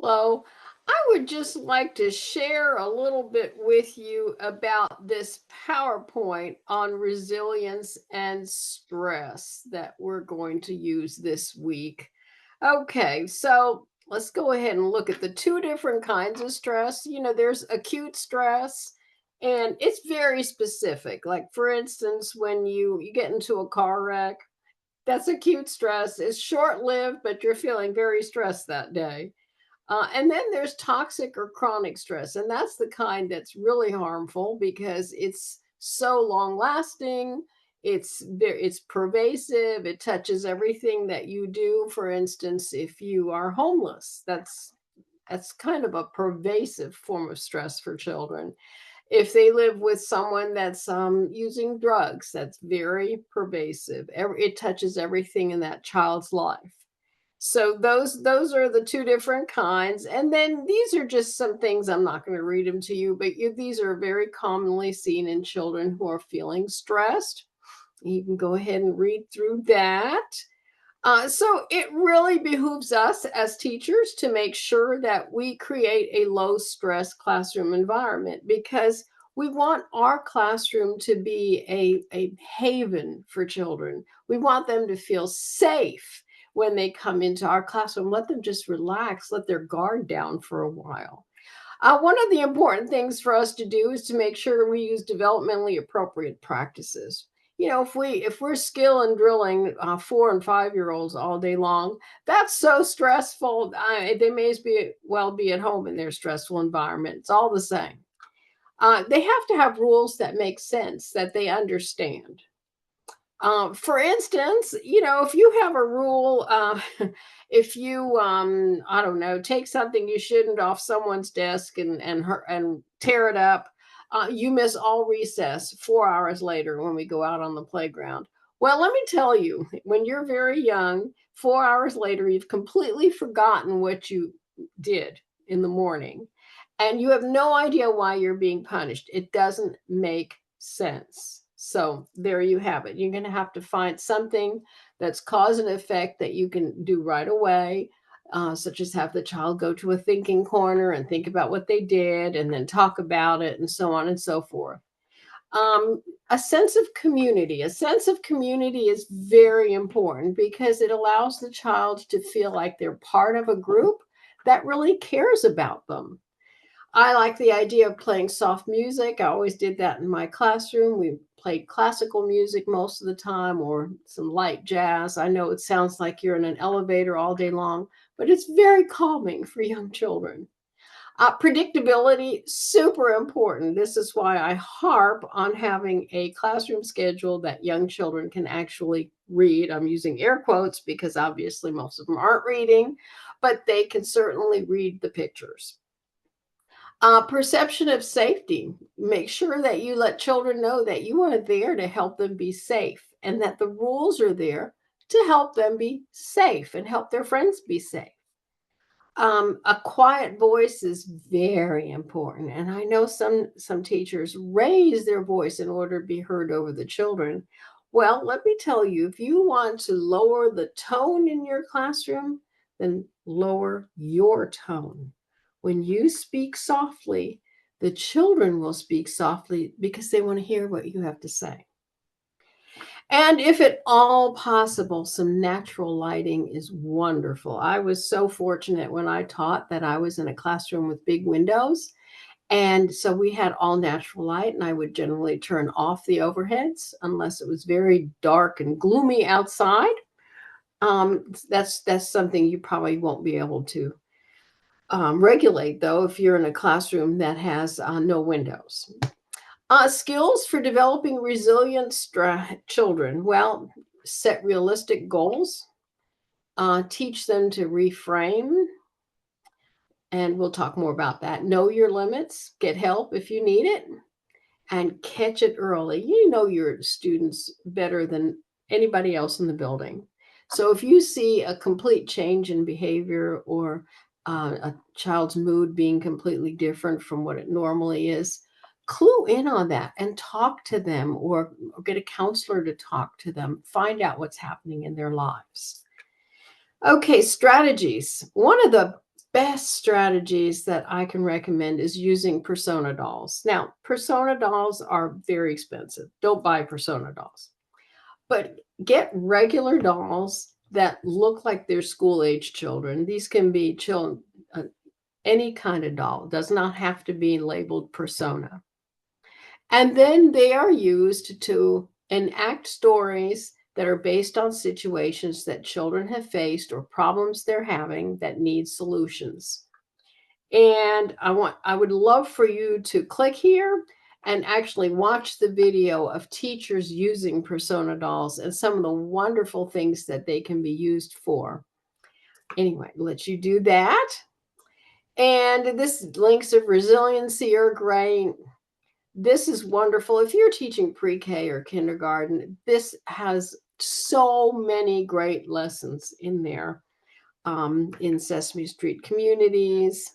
Hello. I would just like to share a little bit with you about this PowerPoint on resilience and stress that we're going to use this week. Okay, so let's go ahead and look at the two different kinds of stress. There's acute stress, and it's very specific. Like, for instance, when you get into a car wreck, that's acute stress. It's short lived, but you're feeling very stressed that day. And then there's toxic or chronic stress, and that's the kind that's really harmful because it's so long lasting. It's pervasive. It touches everything that you do. For instance, if you are homeless, that's kind of a pervasive form of stress for children. If they live with someone that's using drugs, that's very pervasive. It touches everything in that child's life. So those are the two different kinds, and then these are just some things. I'm not going to read them to you, but these are very commonly seen in children who are feeling stressed. You can go ahead and read through that. So it really behooves us as teachers to make sure that we create a low stress classroom environment, because we want our classroom to be a haven for children. We want them to feel safe when they come into our classroom. Let them just relax, let their guard down for a while. One of the important things for us to do is to make sure we use developmentally appropriate practices. If we're skill and drilling 4 and 5 year olds all day long, that's so stressful. They may well be at home in their stressful environment. It's all the same. They have to have rules that make sense, that they understand. For instance, if you have a rule, if you, I don't know, take something you shouldn't off someone's desk and tear it up, you miss all recess 4 hours later when we go out on the playground. Well, let me tell you, when you're very young, 4 hours later, you've completely forgotten what you did in the morning, and you have no idea why you're being punished. It doesn't make sense. So there you have it. You're going to have to find something that's cause and effect that you can do right away, such as have the child go to a thinking corner and think about what they did and then talk about it, and so on and so forth. Um, a sense of community. A sense of community is very important because it allows the child to feel like they're part of a group that really cares about them. I like the idea of playing soft music. I always did that in my classroom. We played classical music most of the time, or some light jazz. I know it sounds like you're in an elevator all day long, but it's very calming for young children. Predictability, super important. This is why I harp on having a classroom schedule that young children can actually read. I'm using air quotes because obviously most of them aren't reading, but they can certainly read the pictures. Perception of safety. Make sure that you let children know that you are there to help them be safe, and that the rules are there to help them be safe and help their friends be safe. A quiet voice is very important, and I know some teachers raise their voice in order to be heard over the children. Well, let me tell you, if you want to lower the tone in your classroom, then lower your tone. When you speak softly, the children will speak softly because they want to hear what you have to say. And if at all possible, some natural lighting is wonderful. I was so fortunate when I taught that I was in a classroom with big windows. And so we had all natural light, and I would generally turn off the overheads unless it was very dark and gloomy outside. That's something you probably won't be able to regulate, though, if you're in a classroom that has no windows. Skills for developing resilient children. Well, set realistic goals, teach them to reframe, and we'll talk more about that. Know your limits, get help if you need it, and catch it early. You know your students better than anybody else in the building. So if you see a complete change in behavior, or a child's mood being completely different from what it normally is, clue in on that and talk to them, or get a counselor to talk to them, find out what's happening in their lives. Okay, strategies. One of the best strategies that I can recommend is using persona dolls. Now, persona dolls are very expensive. Don't buy persona dolls, but get regular dolls that look like they're school age children. These can be children, any kind of doll, does not have to be labeled persona. And then they are used to enact stories that are based on situations that children have faced or problems they're having that need solutions. And I would love for you to click here and actually watch the video of teachers using persona dolls and some of the wonderful things that they can be used for. Anyway, let you do that. And this links of resiliency are great. This is wonderful. If you're teaching pre-K or kindergarten, this has so many great lessons in there, in Sesame Street communities.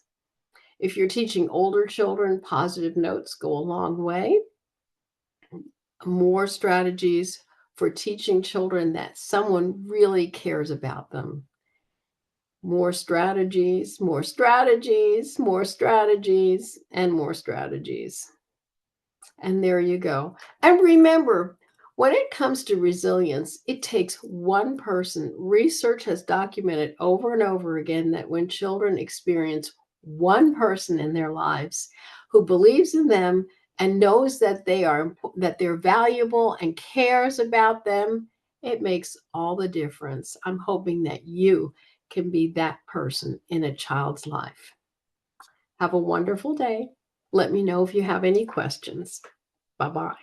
If you're teaching older children, positive notes go a long way. More strategies for teaching children that someone really cares about them. More strategies, more strategies, more strategies, and more strategies. And there you go. And remember, when it comes to resilience, it takes one person. Research has documented over and over again that when children experience one person in their lives who believes in them and knows that they're valuable and cares about them, it makes all the difference. I'm hoping that you can be that person in a child's life. Have a wonderful day. Let me know if you have any questions. Bye-bye.